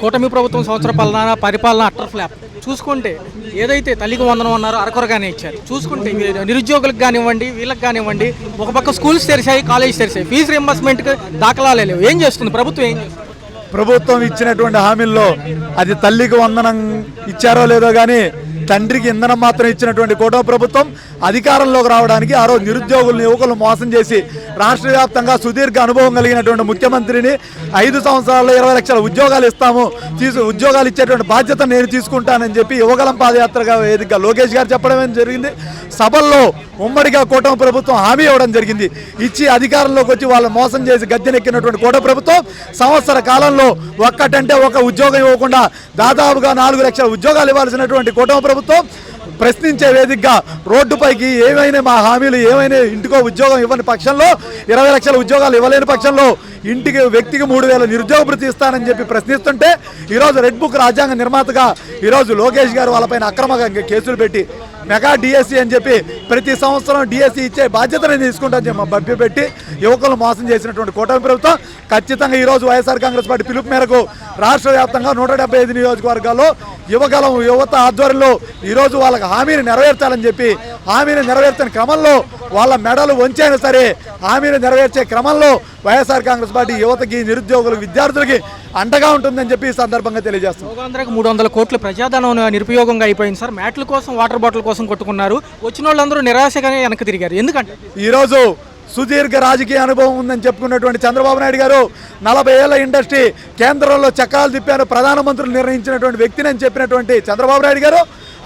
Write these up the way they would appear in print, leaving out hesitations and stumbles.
కూటమి ప్రభుత్వం సంవత్సర పరిపాలన అట్టర్ ఫ్లాప్ చూసుకుంటే ఏదైతే తల్లికి వందనం అన్నారో అరకొరగానే ఇచ్చారు. చూసుకుంటే నిరుద్యోగులకు కానివ్వండి, వీళ్ళకి కానివ్వండి, ఒక పక్క స్కూల్స్ తెరిచాయి, కాలేజ్ తెరిచాయి, ఫీజు రింబర్స్మెంట్కి దాఖలాలే లేవు. ఏం చేస్తుంది ప్రభుత్వం? ఏం చేస్తుంది? ప్రభుత్వం ఇచ్చినటువంటి హామీల్లో అది తల్లికి వందనం ఇచ్చారో లేదో కానీ తండ్రికి ఇంధనం మాత్రం ఇచ్చినటువంటి కూటమి ప్రభుత్వం అధికారంలోకి రావడానికి ఆ రోజు నిరుద్యోగులను యువకులను మోసం చేసి రాష్ట్ర వ్యాప్తంగా సుదీర్ఘ అనుభవం కలిగినటువంటి ముఖ్యమంత్రిని 5 సంవత్సరాల్లో 20 లక్షల ఉద్యోగాలు ఇస్తాము, ఉద్యోగాలు ఇచ్చేటువంటి బాధ్యత నేను తీసుకుంటానని చెప్పి యువగలం పాదయాత్రగా వేదికగా లోకేష్ గారు చెప్పడం జరిగింది. సభల్లో ఉమ్మడిగా కూటమి ప్రభుత్వం హామీ ఇవ్వడం జరిగింది. ఇచ్చి అధికారంలోకి వచ్చి వాళ్ళు మోసం చేసి గద్దెనెక్కినటువంటి కూటమి ప్రభుత్వం సంవత్సర కాలంలో ఒక్కటంటే ఒక ఉద్యోగం ఇవ్వకుండా దాదాపుగా 4 లక్షల ఉద్యోగాలు ఇవ్వాల్సినటువంటి కూటమి ప్రభుత్వం ప్రశ్నించే వేదికగా రోడ్డుపైకి ఏమైనా మా హామీలు ఏమైనా ఇంటికో ఉద్యోగం ఇవ్వని పక్షంలో 20 లక్షల ఉద్యోగాలు ఇవ్వలేని పక్షంలో ఇంటికి వ్యక్తికి 3,000 నిరుద్యోగ భృతి ఇస్తానని చెప్పి ప్రశ్నిస్తుంటే ఈరోజు రెడ్ బుక్ రాజ్యాంగ నిర్మాతగా ఈరోజు లోకేష్ గారు వాళ్ళపైన అక్రమంగా కేసులు పెట్టి మెగా డిఎస్సి అని చెప్పి ప్రతి సంవత్సరం డిఎస్సి ఇచ్చే బాధ్యతను తీసుకుంటానని చెప్పి భయపెట్టి యువకులను మోసం చేసినటువంటి కూటమి ప్రభుత్వం ఖచ్చితంగా ఈరోజు వైఎస్ఆర్ కాంగ్రెస్ పార్టీ పిలుపు మేరకు రాష్ట్ర వ్యాప్తంగా 175 నియోజకవర్గాల్లో యువగలం యువత ఆధ్వర్యంలో ఈరోజు వాళ్ళకి హామీని నెరవేర్చాలని చెప్పి హామీని నెరవేర్చని క్రమంలో వాళ్ళ మెడలు వంచైనా సరే హామీని నెరవేర్చే క్రమంలో వైఎస్ఆర్ కాంగ్రెస్ పార్టీ యువతకి, నిరుద్యోగులకు, విద్యార్థులకి అండగా ఉంటుందని చెప్పి ఈ సందర్భంగా తెలియజేస్తాం. 300 కోట్ల ప్రజాధనం నిరుపయోగంగా అయిపోయింది సార్. మ్యాట్ల కోసం, వాటర్ బాటిల్ కోసం కొట్టుకున్నారు. వచ్చిన వాళ్ళందరూ నిరాశగానే వెనక్కి తిరిగారు. ఎందుకంటే ఈరోజు సుదీర్ఘ రాజకీయ అనుభవం ఉందని చెప్పుకున్నటువంటి చంద్రబాబు నాయుడు గారు 40 ఏళ్ల ఇండస్ట్రీ కేంద్రంలో చక్రాలు తిప్పారు, ప్రధానమంత్రులు నిర్ణయించినటువంటి వ్యక్తిని అని చెప్పినటువంటి చంద్రబాబు నాయుడు గారు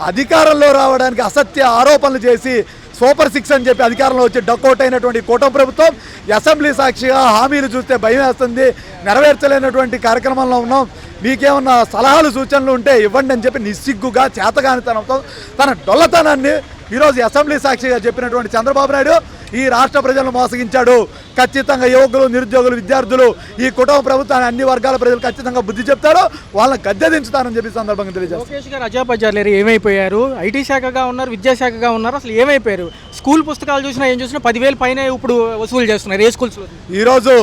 అధికారంలో రావడానికి అసత్య ఆరోపణలు చేసి సూపర్ 6 అని చెప్పి అధికారంలో వచ్చి డక్అవుట్ అయినటువంటి కూటమి ప్రభుత్వం అసెంబ్లీ సాక్షిగా హామీలు చూస్తే భయం వేస్తుంది, నెరవేర్చలేనటువంటి కార్యక్రమంలో ఉన్నాం, మీకేమన్నా సలహాలు సూచనలు ఉంటే ఇవ్వండి అని చెప్పి నిస్సిగ్గుగా చేతగానితనంతో తన డొల్లతనాన్ని ఈరోజు అసెంబ్లీ సాక్షిగా చెప్పినటువంటి చంద్రబాబు నాయుడు ఈ రాష్ట్ర ప్రజలను మోసగించాడు. ఖచ్చితంగా యువకులు, నిరుద్యోగులు, విద్యార్థులు, ఈ కుటుంబ ప్రభుత్వాన్ని అన్ని వర్గాల ప్రజలు ఖచ్చితంగా బుద్ధి చెప్తారు, వాళ్ళని గద్దె దించుతారని చెప్పి సందర్భంగా తెలియజేస్తారు. లోకేష్ గారు అజాపజాలేరు ఏమైపోయారు? ఐటీ శాఖగా ఉన్నారు, విద్యాశాఖగా ఉన్నారు, అసలు ఏమైపోయారు? స్కూల్ పుస్తకాలు చూసినా ఏం చూసినా 10,000 పైన ఇప్పుడు వసూలు చేస్తున్నారు ఏ స్కూల్స్లో. ఈరోజు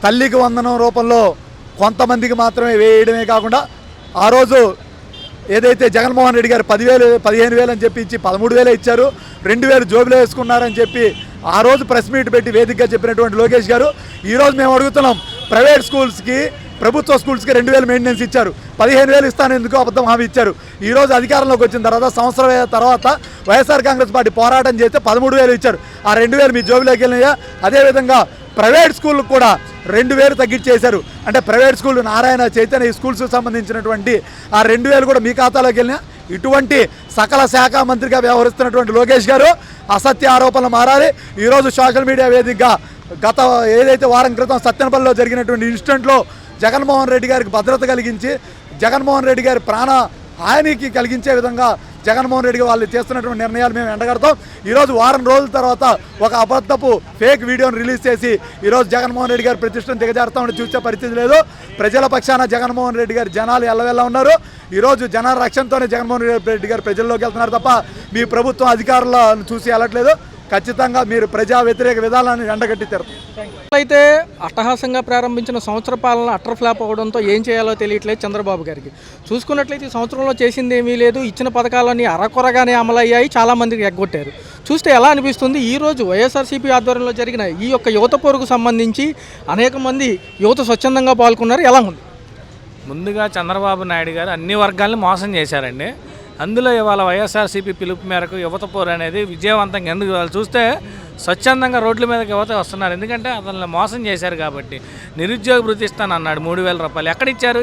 తల్లికి వందనం రూపంలో కొంతమందికి మాత్రమే వేయడమే కాకుండా ఆ రోజు ఏదైతే జగన్మోహన్ రెడ్డి గారు 10,000, 15,000 అని చెప్పి ఇచ్చి 13,000 ఇచ్చారు, 2,000 జోబులో వేసుకున్నారని చెప్పి ఆ రోజు ప్రెస్ మీట్ పెట్టి వేదికగా చెప్పినటువంటి లోకేష్ గారు ఈరోజు మేము అడుగుతున్నాం, ప్రైవేట్ స్కూల్స్కి, ప్రభుత్వ స్కూల్స్కి 2,000 మెయింటెనెన్స్ ఇచ్చారు, 15,000 ఇస్తాను ఎందుకు అబద్ధం హామీ ఇచ్చారు. ఈరోజు అధికారంలోకి వచ్చిన తర్వాత సంవత్సరం తర్వాత వైఎస్ఆర్ కాంగ్రెస్ పార్టీ పోరాటం చేస్తే 13,000 ఇచ్చారు, ఆ 2,000 మీ జోబులోకి వెళ్ళినాయా? అదేవిధంగా ప్రైవేట్ స్కూళ్ళకు కూడా 2,000 తగ్గించేశారు. అంటే ప్రైవేట్ స్కూల్ నారాయణ, చైతన్య ఈ స్కూల్స్కి సంబంధించినటువంటి ఆ 2,000 కూడా మీ ఖాతాలోకి వెళ్ళినా? ఇటువంటి సకల శాఖ మంత్రిగా వ్యవహరిస్తున్నటువంటి లోకేష్ గారు అసత్య ఆరోపణలు మారాలి. ఈరోజు సోషల్ మీడియా వేదికగా గత ఏదైతే వారం క్రితం సత్తెనపల్లిలో జరిగినటువంటి ఇన్సిడెంట్లో జగన్మోహన్ రెడ్డి గారికి భద్రత కలిగించి జగన్మోహన్ రెడ్డి గారి ప్రాణ హానికి కలిగించే విధంగా జగన్మోహన్ రెడ్డి వాళ్ళు చేస్తున్నటువంటి నిర్ణయాలు మేము ఎండగడతాం. ఈరోజు వారం రోజుల తర్వాత ఒక అబద్ధపు ఫేక్ వీడియోని రిలీజ్ చేసి ఈరోజు జగన్మోహన్ రెడ్డి గారి ప్రతిష్టను దిగజారుతామని చూసే పరిస్థితి లేదు. ప్రజల పక్షాన జగన్మోహన్ రెడ్డి గారి జనాలు ఎల్లవెల్లా ఉన్నారు. ఈరోజు జనాల రక్షణతోనే జగన్మోహన్ రెడ్డి గారు ప్రజల్లోకి వెళ్తున్నారు తప్ప మీ ప్రభుత్వం అధికారులను చూసి వెళ్ళట్లేదు. ఖచ్చితంగా మీరు ప్రజా వ్యతిరేక విధానాన్ని ఎండగట్టితారు. అయితే అట్టహాసంగా ప్రారంభించిన సంవత్సర పాలన అట్టర్ ఫ్లాప్ అవ్వడంతో ఏం చేయాలో తెలియట్లేదు చంద్రబాబు గారికి. చూసుకున్నట్లయితే ఈ సంవత్సరంలో చేసింది ఏమీ లేదు, ఇచ్చిన పథకాలన్నీ అరకొరగానే అమలయ్యాయి, చాలామందికి ఎగ్గొట్టారు. చూస్తే ఎలా అనిపిస్తుంది? ఈరోజు వైఎస్ఆర్సీపీ ఆధ్వర్యంలో జరిగిన ఈ యొక్క యువత పోరుకు సంబంధించి అనేక మంది యువత స్వచ్ఛందంగా పాల్గొన్నారు. ఎలా ఉంది? ముందుగా చంద్రబాబు నాయుడు గారు అన్ని వర్గాలను మోసం చేశారండి. అందులో ఇవాళ వైఎస్ఆర్సీపీ పిలుపు మేరకు యువత పోరు అనేది విజయవంతంగా ఎందుకు వాళ్ళు చూస్తే స్వచ్ఛందంగా రోడ్ల మీదకి యువత వస్తున్నారు. ఎందుకంటే అతను మోసం చేశారు కాబట్టి. నిరుద్యోగ భృతి ఇస్తాను అన్నాడు 3,000 రూపాయలు ఎక్కడిచ్చారు?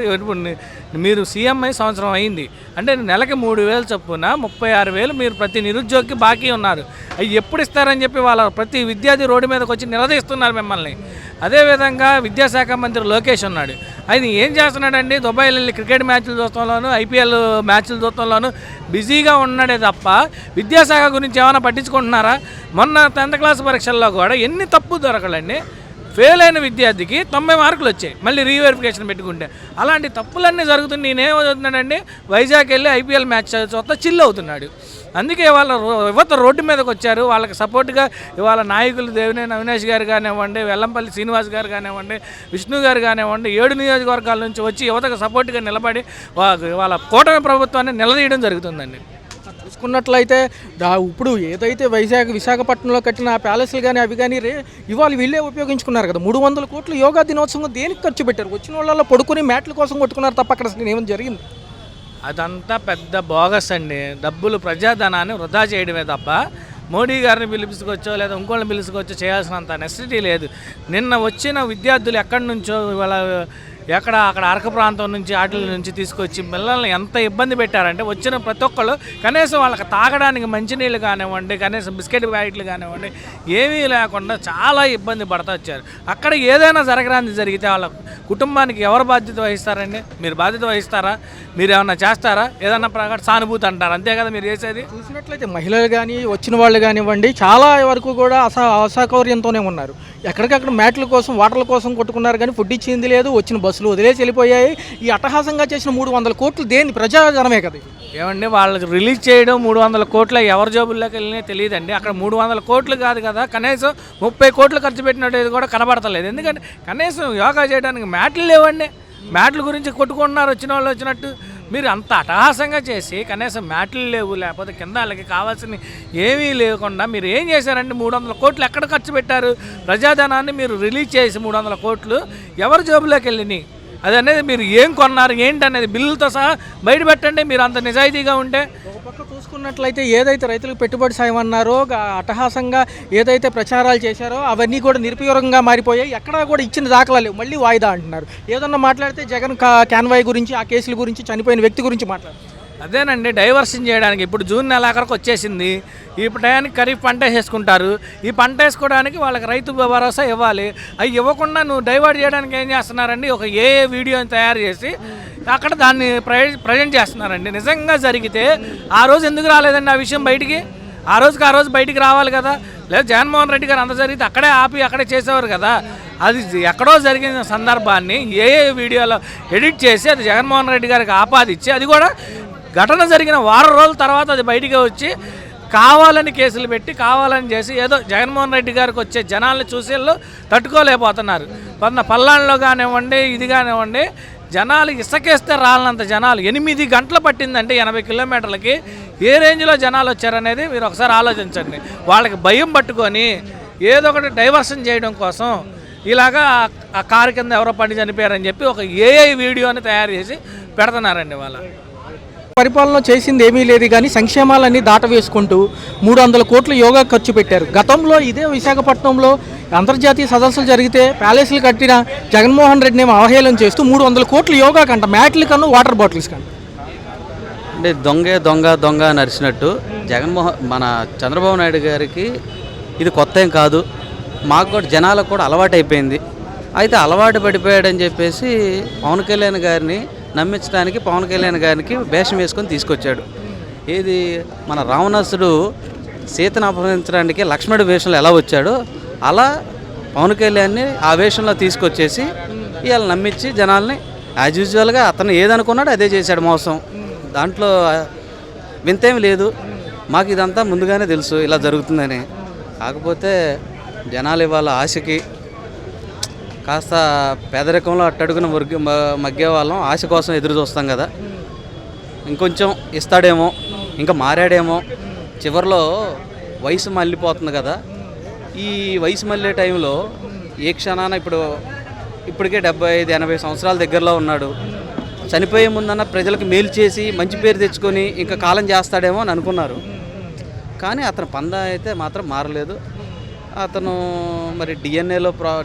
మీరు సీఎం అయి సంవత్సరం అయింది అంటే నెలకి 3,000 చొప్పున 36,000 మీరు ప్రతి నిరుద్యోగికి బాకీ ఉన్నారు. అవి ఎప్పుడు ఇస్తారని చెప్పి వాళ్ళ ప్రతి విద్యార్థి రోడ్డు మీదకి వచ్చి నిలదీస్తున్నారు మిమ్మల్ని. అదేవిధంగా విద్యాశాఖ మంత్రి లోకేష్ ఉన్నాడు, ఆయన ఏం చేస్తున్నాడండి? దుబాయ్లో వెళ్ళి క్రికెట్ మ్యాచ్లు చూస్తాంలోను, ఐపీఎల్ మ్యాచ్లు చూస్తాంలోను బిజీగా ఉన్నాడే తప్ప విద్యాశాఖ గురించి ఏమైనా పట్టించుకుంటున్నారా? మొన్న 10th క్లాస్ పరీక్షల్లో కూడా ఎన్ని తప్పు దొరకలండి. ఫెయిల్ అయిన విద్యార్థికి 90 మార్కులు వచ్చాయి, మళ్ళీ రీవెరిఫికేషన్ పెట్టుకుంటే. అలాంటి తప్పులన్నీ జరుగుతుంది. నేనేమవుతున్నాడండి, వైజాగ్ వెళ్ళి ఐపీఎల్ మ్యాచ్ చూస్తా చిల్ అవుతున్నాడు. అందుకే వాళ్ళ యువత రోడ్డు మీదకి వచ్చారు. వాళ్ళకి సపోర్ట్గా ఇవాళ నాయకులు దేవినేని అవినాష్ గారు కానివ్వండి, వెల్లంపల్లి శ్రీనివాస్ గారు కానివ్వండి, విష్ణు గారు కానివ్వండి, 7 నియోజకవర్గాల నుంచి వచ్చి యువతకు సపోర్ట్గా నిలబడి వాళ్ళ కూటమి ప్రభుత్వాన్ని నిలదీయడం జరుగుతుందండి. చూసుకున్నట్లయితే ఇప్పుడు ఏదైతే విశాఖపట్నంలో కట్టిన ఆ ప్యాలెస్లు కానీ అవి కానీ ఇవాళ వీళ్ళే ఉపయోగించుకున్నారు కదా. 300 కోట్లు యోగా దినోత్సవం దేనికి ఖర్చు పెట్టారు? వచ్చిన వాళ్ళలో పడుకుని మ్యాట్ల కోసం కొట్టుకున్నారు తప్ప అక్కడ అసలు ఏమైనా జరిగింది? అదంతా పెద్ద బోగస్ అండి. డబ్బులు ప్రజాధనాన్ని వృధా చేయడమే తప్ప మోడీ గారిని పిలుచుకొచ్చో లేదా ఇంకోళ్ళని పిలుచుకొచ్చో చేయాల్సినంత నెసిటీ లేదు. నిన్న వచ్చిన విద్యార్థులు ఎక్కడి నుంచో ఇవాళ అక్కడ అరకు ప్రాంతం నుంచి వాటి నుంచి తీసుకొచ్చి పిల్లల్ని ఎంత ఇబ్బంది పెట్టారంటే వచ్చిన ప్రతి ఒక్కళ్ళు కనీసం వాళ్ళకి తాగడానికి మంచినీళ్ళు కానివ్వండి, కనీసం బిస్కెట్ ప్యాకెట్లు కానివ్వండి ఏమీ లేకుండా చాలా ఇబ్బంది పడుతూ వచ్చారు. అక్కడ ఏదైనా జరగరాంది జరిగితే వాళ్ళ కుటుంబానికి ఎవరు బాధ్యత వహిస్తారండి? మీరు బాధ్యత వహిస్తారా? మీరు ఏమన్నా చేస్తారా? ఏదన్నా ప్రకారం సానుభూతి అంటారు, అంతే కదా మీరు చేసేది. చూసినట్లయితే మహిళలు కానీ వచ్చిన వాళ్ళు కానివ్వండి చాలా వరకు కూడా అసౌకర్యంతోనే ఉన్నారు. ఎక్కడికక్కడ మ్యాట్ల కోసం వాటర్ల కోసం కొట్టుకున్నారు కానీ ఫుడ్ ఇచ్చింది లేదు. వచ్చిన బస్సులు వదిలేసి వెళ్ళిపోయాయి. ఈ అట్టహాసంగా చేసిన 300 కోట్లు దేని ప్రజాజనమే కదా. ఏమండి వాళ్ళకి రిలీజ్ చేయడం 300 కోట్ల ఎవరి జోబుల్లోకి వెళ్ళినా తెలియదండి. అక్కడ 300 కోట్లు కాదు కదా, కనీసం 30 కోట్లు ఖర్చు పెట్టినట్టు కూడా కనబడతలేదు. ఎందుకంటే కనీసం యోగా చేయడానికి మ్యాట్లు లేవండి. మ్యాట్ల గురించి కొట్టుకుంటున్నారు వచ్చిన వాళ్ళు వచ్చినట్టు. మీరు అంత అట్టహాసంగా చేసి కనీసం మ్యాట్లు లేవు, లేకపోతే కింద వాళ్ళకి కావాల్సిన ఏమీ లేకుండా మీరు ఏం చేశారంటే 300 కోట్లు ఎక్కడ ఖర్చు పెట్టారు? ప్రజాధనాన్ని మీరు రిలీజ్ చేసి 300 కోట్లు ఎవరి జోబులోకి వెళ్ళినాయి? అది అనేది మీరు ఏం కొన్నారు ఏంటి అనేది బిల్లులతో సహా బయట పెట్టండి మీరు అంత నిజాయితీగా ఉంటే. ఒక పక్క చూసుకున్నట్లయితే ఏదైతే రైతులకు పెట్టుబడి సాయం అన్నారో అట్టహాసంగా ఏదైతే ప్రచారాలు చేశారో అవన్నీ కూడా నిరుపయోగంగా మారిపోయాయి. ఎక్కడా కూడా ఇచ్చిన దాఖలా లేవు. మళ్ళీ వాయిదా అంటున్నారు. ఏదన్నా మాట్లాడితే జగన్ కాన్వాయ్ గురించి, ఆ కేసుల గురించి, చనిపోయిన వ్యక్తి గురించి మాట్లాడారు. అదేనండి డైవర్షన్ చేయడానికి. ఇప్పుడు జూన్ నెలాఖరికి వచ్చేసింది. ఈ టయానికి ఖరీఫ్ పంట వేసుకుంటారు. ఈ పంట వేసుకోవడానికి వాళ్ళకి రైతు భరోసా ఇవ్వాలి. అవి ఇవ్వకుండా నువ్వు డైవర్ట్ చేయడానికి ఏం చేస్తున్నారండి? ఒక వీడియోని తయారు చేసి అక్కడ దాన్ని ప్రజెంట్ చేస్తున్నారండి. నిజంగా జరిగితే ఆ రోజు ఎందుకు రాలేదండి ఆ విషయం బయటికి? ఆ రోజు బయటికి రావాలి కదా. లేదా జగన్మోహన్ రెడ్డి గారు అంత జరిగితే అక్కడే ఆపి అక్కడే చేసేవారు కదా. అది ఎక్కడో జరిగిన సందర్భాన్ని వీడియోలో ఎడిట్ చేసి అది జగన్మోహన్ రెడ్డి గారికి ఆపాదించి, అది కూడా ఘటన జరిగిన వారం రోజుల తర్వాత అది బయటికి వచ్చి కావాలని కేసులు పెట్టి కావాలని చేసి ఏదో జగన్మోహన్ రెడ్డి గారికి వచ్చే జనాలను చూసి వాళ్ళు తట్టుకోలేకపోతున్నారు. పల్లాళ్ళలో కానివ్వండి, ఇది కానివ్వండి, జనాలు ఇసుకేస్తే రాలనంత జనాలు 8 గంటలు పట్టిందంటే 80 కిలోమీటర్లకి ఏ రేంజ్లో జనాలు వచ్చారనేది మీరు ఒకసారి ఆలోచించండి. వాళ్ళకి భయం పట్టుకొని ఏదో ఒకటి డైవర్షన్ చేయడం కోసం ఇలాగా ఆ కారు కింద ఎవరో పడి చనిపోయారని చెప్పి ఒక వీడియోని తయారు చేసి పెడుతున్నారండి. వాళ్ళ పరిపాలన చేసింది ఏమీ లేదు కానీ సంక్షేమాలన్నీ దాటవేసుకుంటూ 300 కోట్లు యోగా ఖర్చు పెట్టారు. గతంలో ఇదే విశాఖపట్నంలో అంతర్జాతీయ సదస్సులు జరిగితే ప్యాలెస్లు కట్టిన జగన్మోహన్ రెడ్డిని అవహేళన చేస్తూ 300 కోట్లు యోగా కంట, మ్యాట్ల కన్నా వాటర్ బాటిల్స్ కంట. అంటే దొంగ నరిచినట్టు మన చంద్రబాబు నాయుడు గారికి ఇది కొత్త ఏం కాదు. మాకు కూడా జనాలకు కూడా అలవాటు అయిపోయింది. అయితే అలవాటు పడిపోయాడని చెప్పేసి పవన్ కళ్యాణ్ గారిని నమ్మించడానికి పవన్ కళ్యాణ్ గారికి వేషం వేసుకొని తీసుకొచ్చాడు. ఏది మన రావణాసుడు సీతను అపహరించడానికి లక్ష్మణుడి వేషంలో ఎలా వచ్చాడో అలా పవన్ కళ్యాణ్ని ఆ వేషంలో తీసుకొచ్చేసి ఇవాళ నమ్మించి జనాల్ని యాజ్ యూజువల్గా అతను ఏదనుకున్నాడో అదే చేశాడు మోసం. దాంట్లో వింతేమి లేదు. మాకు ఇదంతా ముందుగానే తెలుసు ఇలా జరుగుతుందని. కాకపోతే జనాలు ఇవాళ ఆశకి కాస్త పేదరికంలో అట్టడుగున మగ్గే వాళ్ళం ఆశ కోసం ఎదురు చూస్తాం కదా. ఇంకొంచెం ఇస్తాడేమో, ఇంకా మారాడేమో. చివరిలో వయసు మళ్ళీపోతుంది కదా. ఈ వయసు మళ్ళే టైంలో ఏ క్షణాన ఇప్పటికే 75-80 సంవత్సరాల దగ్గరలో ఉన్నాడు. చనిపోయే ముందన్న ప్రజలకు మేలు చేసి మంచి పేరు తెచ్చుకొని ఇంకా కాలం చేస్తాడేమో అని అనుకున్నారు. కానీ అతని పంద అయితే మాత్రం మారలేదు. అతను మరి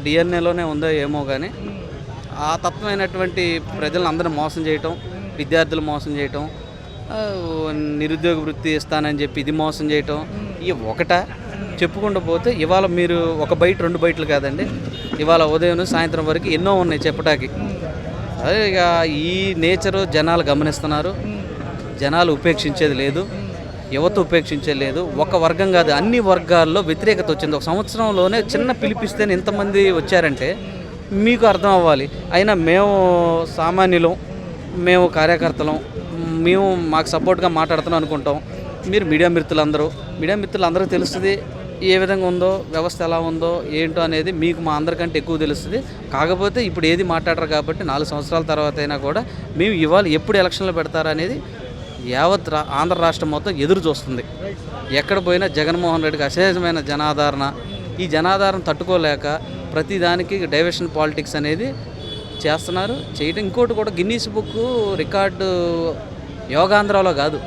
డిఎన్ఏలోనే ఉందో ఏమో కానీ ఆ తత్వమైనటువంటి ప్రజలను అందరూ మోసం చేయటం, విద్యార్థులు మోసం చేయటం, నిరుద్యోగ వృత్తి ఇస్తానని చెప్పి ఇది మోసం చేయటం, ఈ ఒకట చెప్పుకుంటూ పోతే ఇవాళ మీరు 1 బైట్ 2 బైట్లు కాదండి, ఇవాళ ఉదయం సాయంత్రం వరకు ఎన్నో ఉన్నాయి చెప్పటానికి. అదే ఇక ఈ నేచరు జనాలు గమనిస్తున్నారు. జనాలు ఉపేక్షించేది లేదు, యువత ఉపేక్షించలేదు. ఒక వర్గం కాదు, అన్ని వర్గాల్లో వ్యతిరేకత వచ్చింది. 1 సంవత్సరంలోనే చిన్న పిలిపిస్తేనే ఇంతమంది వచ్చారంటే మీకు అర్థం అవ్వాలి. అయినా మేము సామాన్యులం, మేము కార్యకర్తలం, మేము మాకు సపోర్ట్గా మాట్లాడుతున్నాం అనుకుంటాం. మీరు మీడియా మిత్రులందరూ తెలుస్తుంది ఏ విధంగా ఉందో, వ్యవస్థ ఎలా ఉందో ఏంటో అనేది మీకు మా అందరికంటే ఎక్కువ తెలుస్తుంది. కాకపోతే ఇప్పుడు ఏది మాట్లాడరు కాబట్టి 4 సంవత్సరాల తర్వాత అయినా కూడా మేము ఇవాళ ఎప్పుడు ఎలక్షన్లు పెడతారనేది యావత్ ఆంధ్ర రాష్ట్రం మొత్తం ఎదురు చూస్తుంది. ఎక్కడ పోయినా జగన్మోహన్ రెడ్డికి అసహజమైన జనాదరణ, ఈ జనాదరణ తట్టుకోలేక ప్రతిదానికి డైవర్షన్ పాలిటిక్స్ అనేది చేస్తున్నారు. చేయడం ఇంకోటి కూడా గిన్నీస్ బుక్ రికార్డు యోగాంధ్రాలో కాదు,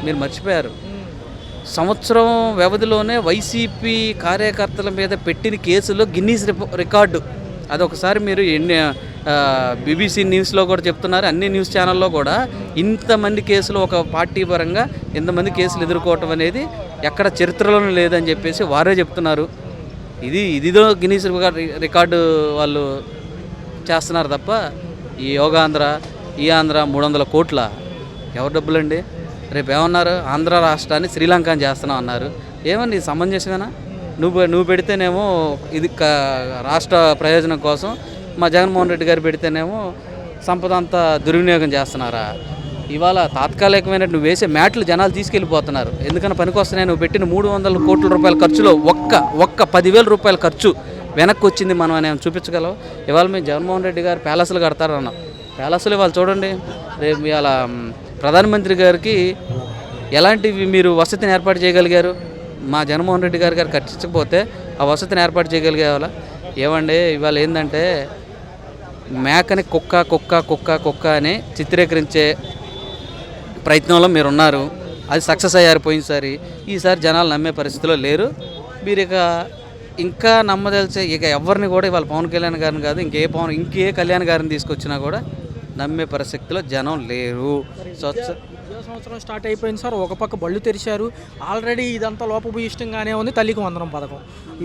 మీరు మర్చిపోయారు. సంవత్సరం వ్యవధిలోనే వైసీపీ కార్యకర్తల మీద పెట్టిన కేసులో గిన్నీస్ రికార్డు. అదొకసారి మీరు బీబీసీ న్యూస్లో కూడా చెప్తున్నారు, అన్ని న్యూస్ ఛానల్లో కూడా ఇంతమంది కేసులు ఒక పార్టీ పరంగా ఇంతమంది కేసులు ఎదుర్కోవటం అనేది ఎక్కడ చరిత్రలోనూ లేదని చెప్పేసి వారే చెప్తున్నారు. ఇదిదో గిన్నీస్ రికార్డు వాళ్ళు చేస్తున్నారు తప్ప ఈ యోగాంధ్ర, ఈ ఆంధ్ర 300 కోట్ల ఎవరు డబ్బులండి? రేపు ఏమన్నారు, ఆంధ్ర రాష్ట్రాన్ని శ్రీలంక చేస్తున్నాం అన్నారు. ఏమన్నా ఇది సమంజసమేనా? నువ్వు పెడితేనేమో ఇది రాష్ట్ర ప్రయోజనం కోసం, మా జగన్మోహన్ రెడ్డి గారు పెడితేనేమో సంపద అంతా దుర్వినియోగం చేస్తున్నారా? ఇవాళ తాత్కాలికమైన నువ్వు వేసే మ్యాట్లు జనాలు తీసుకెళ్ళిపోతున్నారు. ఎందుకన్నా పనికొస్తున్నాయి? నువ్వు పెట్టిన 300 కోట్ల రూపాయల ఖర్చులో ఒక్క 10,000 రూపాయల ఖర్చు వెనక్కి వచ్చింది మనం అని చూపించగలవు. ఇవాళ మేము జగన్మోహన్ రెడ్డి గారు ప్యాలెస్లు కడతారన్నాం. ప్యాలెస్లు ఇవాళ చూడండి, రేపు ఇవాళ ప్రధానమంత్రి గారికి ఎలాంటివి మీరు వసతిని ఏర్పాటు చేయగలిగారు? మా జగన్మోహన్ రెడ్డి గారు కట్టించకపోతే ఆ వసతిని ఏర్పాటు చేయగలిగేవాళ్ళ? ఏమండి ఇవాళ ఏంటంటే మేకని కుక్క అని చిత్రీకరించే ప్రయత్నంలో మీరు ఉన్నారు. అది సక్సెస్ అయ్యారు పోయినసారి. ఈసారి జనాలు నమ్మే పరిస్థితిలో లేరు. మీరు ఇంకా నమ్మదలిచే ఎవరిని కూడా ఇవాళ పవన్ కళ్యాణ్ గారిని కాదు, ఇంకే కళ్యాణ్ గారిని తీసుకొచ్చినా కూడా నమ్మే పరిస్థితిలో జనం లేరు. సంవత్సరం స్టార్ట్ అయిపోయింది సార్. ఒక పక్క బళ్ళు తెరిచారు. ఆల్రెడీ ఇదంతా లోపభూయిష్టంగానే ఉంది తల్లికి వందనం పథకం.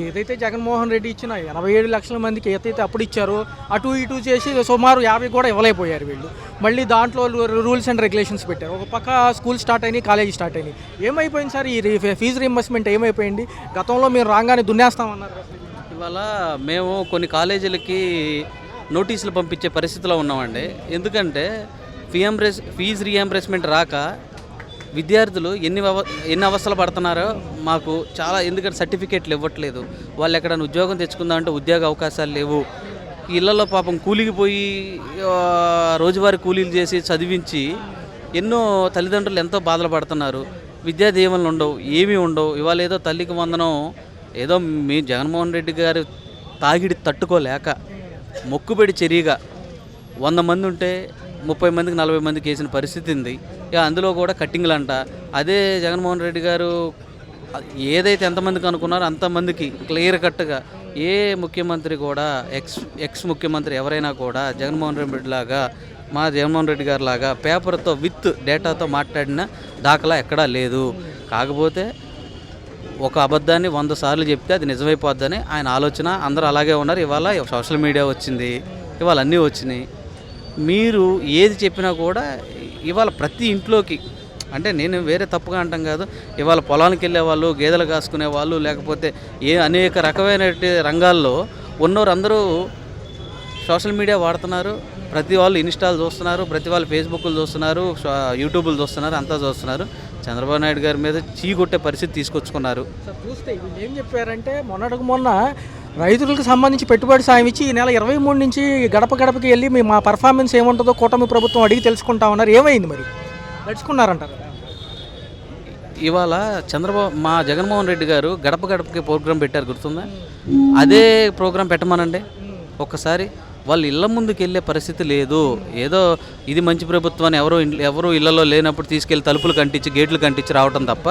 ఏదైతే జగన్మోహన్ రెడ్డి ఇచ్చిన 87 లక్షల మందికి ఏదైతే అప్పుడు ఇచ్చారో అటు ఇటు చేసి సుమారు 50 కూడా ఇవ్వలేకపోయారు వీళ్ళు. మళ్ళీ దాంట్లో రూల్స్ అండ్ రెగ్యులేషన్స్ పెట్టారు. ఒక పక్క స్కూల్ స్టార్ట్ అయినాయి, కాలేజీ స్టార్ట్ అయినాయి. ఏమైపోయింది సార్ ఈ ఫీజు రీయింబర్స్మెంట్? ఏమైపోయింది? గతంలో మీరు రాగానే దున్నేస్తామన్నారు. ఇవాళ మేము కొన్ని కాలేజీలకి నోటీసులు పంపించే పరిస్థితిలో ఉన్నామండి. ఎందుకంటే ఫీజు రీఎంబర్స్మెంట్ రాక విద్యార్థులు ఎన్ని అవస్థలు పడుతున్నారో మాకు చాలా. ఎందుకంటే సర్టిఫికేట్లు ఇవ్వట్లేదు. వాళ్ళు ఎక్కడైనా ఉద్యోగం తెచ్చుకుందామంటే ఉద్యోగ అవకాశాలు లేవు. ఇళ్లలో పాపం కూలికి పోయి రోజువారీ కూలీలు చేసి చదివించి ఎన్నో తల్లిదండ్రులు ఎంతో బాధలు పడుతున్నారు. విద్యా దీవెనలు ఉండవు, ఏమీ ఉండవు. ఇవాళ ఏదో తల్లికి వందనం ఏదో మీ జగన్మోహన్ రెడ్డి గారు తాగిడి తట్టుకోలేక మొక్కుబడి చర్యగా 100 మంది ఉంటే 30 మందికి 40 మందికి వేసిన పరిస్థితి ఉంది. ఇక అందులో కూడా కట్టింగ్లు అంట. అదే జగన్మోహన్ రెడ్డి గారు ఏదైతే ఎంతమందికి అనుకున్నారో అంతమందికి క్లియర్ కట్గా ఏ ముఖ్యమంత్రి కూడా ఎక్స్ ముఖ్యమంత్రి ఎవరైనా కూడా జగన్మోహన్ రెడ్డి లాగా, మా జగన్మోహన్ రెడ్డి గారు లాగా పేపర్తో విత్ డేటాతో మాట్లాడిన దాఖలా ఎక్కడా లేదు. కాకపోతే ఒక అబద్ధాన్ని 100 సార్లు చెప్తే అది నిజమైపోద్దని ఆయన ఆలోచన. అందరూ అలాగే ఉన్నారు. ఇవాళ సోషల్ మీడియా వచ్చింది, ఇవాళ అన్నీ వచ్చినాయి. మీరు ఏది చెప్పినా కూడా ఇవాళ ప్రతి ఇంట్లోకి, అంటే నేను వేరే తప్పుగా అంటాం కాదు, ఇవాళ పొలానికి వెళ్ళే వాళ్ళు, గేదెలు కాసుకునే వాళ్ళు, లేకపోతే అనేక రకమైన రంగాల్లో ఉన్నవారు అందరూ సోషల్ మీడియా వాడుతున్నారు. ప్రతి వాళ్ళు ఇన్స్టాలు చూస్తున్నారు, ప్రతి వాళ్ళు ఫేస్బుక్లు చూస్తున్నారు, యూట్యూబ్లు చూస్తున్నారు, అంతా చూస్తున్నారు. చంద్రబాబు నాయుడు గారి మీద చీకొట్టే పరిస్థితి తీసుకొచ్చుకున్నారు. సార్ చూస్తే వీళ్ళు ఏం చెప్పారంటే మొన్న రైతులకు సంబంధించి పెట్టుబడి సాయం ఇచ్చి ఈ నెల 23 నుంచి గడప గడపకి వెళ్ళి మా పర్ఫార్మెన్స్ ఏముంటుందో కూటమి ప్రభుత్వం అడిగి తెలుసుకుంటా ఉన్నారు. ఏమైంది మరి? నడుచుకున్నారంటారు. ఇవాళ మా జగన్మోహన్ రెడ్డి గారు గడప గడపకి ప్రోగ్రాం పెట్టారు, గుర్తుందా? అదే ప్రోగ్రాం పెట్టమనండి ఒక్కసారి. వాళ్ళు ఇళ్ళ ముందుకు వెళ్ళే పరిస్థితి లేదు. ఏదో ఇది మంచి ప్రభుత్వాన్ని ఎవరు ఇళ్లలో లేనప్పుడు తీసుకెళ్ళి తలుపులు కంటించి గేట్లు కంటించి రావటం తప్ప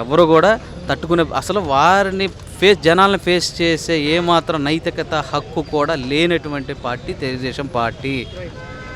ఎవరు కూడా తట్టుకునే, అసలు వారిని జనాలను ఫేస్ చేసే ఏమాత్రం నైతికత హక్కు కూడా లేనటువంటి పార్టీ తెలుగుదేశం పార్టీ.